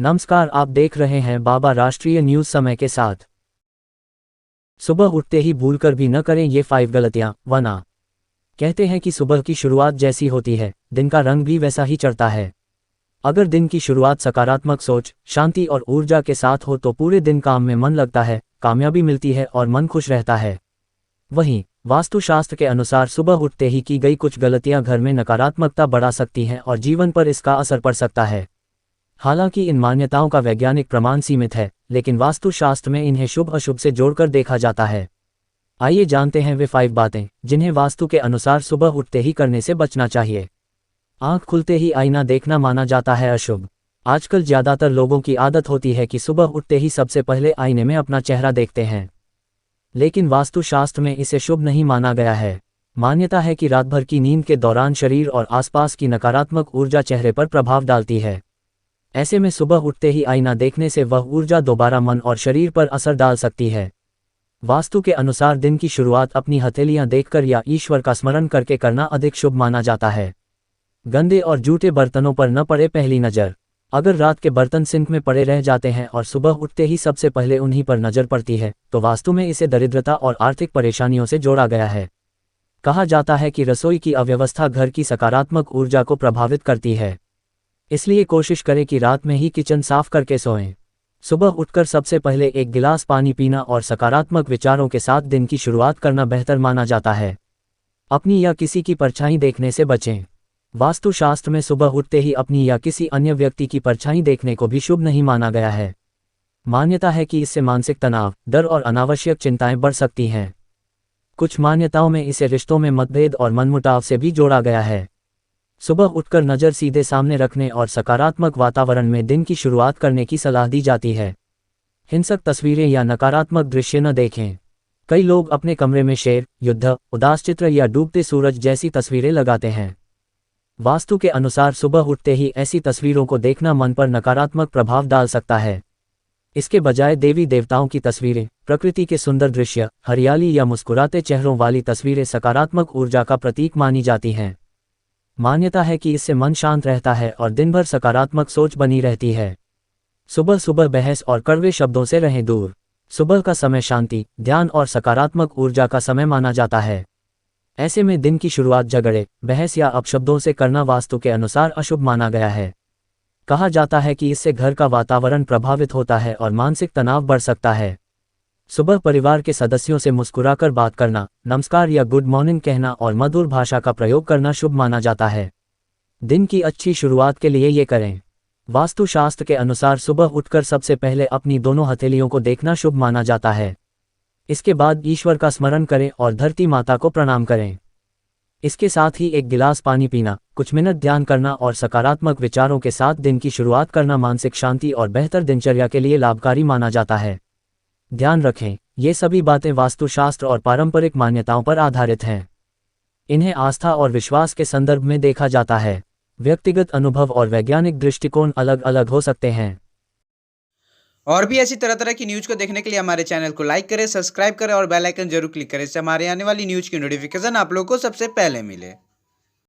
नमस्कार, आप देख रहे हैं बाबा राष्ट्रीय न्यूज समय के साथ। सुबह उठते ही भूलकर भी न करें ये 5 गलतियां। वरना कहते हैं कि सुबह की शुरुआत जैसी होती है, दिन का रंग भी वैसा ही चढ़ता है। अगर दिन की शुरुआत सकारात्मक सोच, शांति और ऊर्जा के साथ हो तो पूरे दिन काम में मन लगता है, कामयाबी मिलती है और मन खुश रहता है। वहीं वास्तुशास्त्र के अनुसार सुबह उठते ही की गई कुछ गलतियां घर में नकारात्मकता बढ़ा सकती हैं और जीवन पर इसका असर पड़ सकता है। हालांकि इन मान्यताओं का वैज्ञानिक प्रमाण सीमित है, लेकिन वास्तुशास्त्र में इन्हें शुभ अशुभ से जोड़कर देखा जाता है। आइए जानते हैं वे 5 बातें जिन्हें वास्तु के अनुसार सुबह उठते ही करने से बचना चाहिए। आंख खुलते ही आईना देखना माना जाता है अशुभ। आजकल ज्यादातर लोगों की आदत होती है कि सुबह उठते ही सबसे पहले आईने में अपना चेहरा देखते हैं, लेकिन वास्तुशास्त्र में इसे शुभ नहीं माना गया है। मान्यता है कि रात भर की नींद के दौरान शरीर और आसपास की नकारात्मक ऊर्जा चेहरे पर प्रभाव डालती है। ऐसे में सुबह उठते ही आईना देखने से वह ऊर्जा दोबारा मन और शरीर पर असर डाल सकती है। वास्तु के अनुसार दिन की शुरुआत अपनी हथेलियां देखकर या ईश्वर का स्मरण करके करना अधिक शुभ माना जाता है। गंदे और जूठे बर्तनों पर न पड़े पहली नज़र। अगर रात के बर्तन सिंक में पड़े रह जाते हैं और सुबह उठते ही सबसे पहले उन्हीं पर नजर पड़ती है, तो वास्तु में इसे दरिद्रता और आर्थिक परेशानियों से जोड़ा गया है। कहा जाता है कि रसोई की अव्यवस्था घर की सकारात्मक ऊर्जा को प्रभावित करती है, इसलिए कोशिश करें कि रात में ही किचन साफ करके सोएं। सुबह उठकर सबसे पहले एक गिलास पानी पीना और सकारात्मक विचारों के साथ दिन की शुरुआत करना बेहतर माना जाता है। अपनी या किसी की परछाई देखने से बचें। वास्तुशास्त्र में सुबह उठते ही अपनी या किसी अन्य व्यक्ति की परछाई देखने को भी शुभ नहीं माना गया है। मान्यता है कि इससे मानसिक तनाव, डर और अनावश्यक चिंताएं बढ़ सकती हैं। कुछ मान्यताओं में इसे रिश्तों में मतभेद और मनमुटाव से भी जोड़ा गया है। सुबह उठकर नज़र सीधे सामने रखने और सकारात्मक वातावरण में दिन की शुरुआत करने की सलाह दी जाती है। हिंसक तस्वीरें या नकारात्मक दृश्य न देखें। कई लोग अपने कमरे में शेर, युद्ध, उदास चित्र या डूबते सूरज जैसी तस्वीरें लगाते हैं। वास्तु के अनुसार सुबह उठते ही ऐसी तस्वीरों को देखना मन पर नकारात्मक प्रभाव डाल सकता है। इसके बजाय देवी देवताओं की तस्वीरें, प्रकृति के सुंदर दृश्य, हरियाली या मुस्कुराते चेहरों वाली तस्वीरें सकारात्मक ऊर्जा का प्रतीक मानी जाती हैं। मान्यता है कि इससे मन शांत रहता है और दिन भर सकारात्मक सोच बनी रहती है। सुबह सुबह बहस और कड़वे शब्दों से रहें दूर। सुबह का समय शांति, ध्यान और सकारात्मक ऊर्जा का समय माना जाता है। ऐसे में दिन की शुरुआत झगड़े, बहस या अपशब्दों से करना वास्तु के अनुसार अशुभ माना गया है। कहा जाता है कि इससे घर का वातावरण प्रभावित होता है और मानसिक तनाव बढ़ सकता है। सुबह परिवार के सदस्यों से मुस्कुराकर बात करना, नमस्कार या गुड मॉर्निंग कहना और मधुर भाषा का प्रयोग करना शुभ माना जाता है। दिन की अच्छी शुरुआत के लिए ये करें। वास्तुशास्त्र के अनुसार सुबह उठकर सबसे पहले अपनी दोनों हथेलियों को देखना शुभ माना जाता है। इसके बाद ईश्वर का स्मरण करें और धरती माता को प्रणाम करें। इसके साथ ही एक गिलास पानी पीना, कुछ मिनट ध्यान करना और सकारात्मक विचारों के साथ दिन की शुरुआत करना मानसिक शांति और बेहतर दिनचर्या के लिए लाभकारी माना जाता है। ध्यान रखें, ये सभी बातें वास्तुशास्त्र और पारंपरिक मान्यताओं पर आधारित हैं। इन्हें आस्था और विश्वास के संदर्भ में देखा जाता है। व्यक्तिगत अनुभव और वैज्ञानिक दृष्टिकोण अलग अलग हो सकते हैं। और भी ऐसी तरह तरह की न्यूज़ को देखने के लिए हमारे चैनल को लाइक करें, सब्सक्राइब करें और बेल आइकन जरूर क्लिक करें। इससे हमारे आने वाली न्यूज़ की नोटिफिकेशन आप लोगों को सबसे पहले मिले।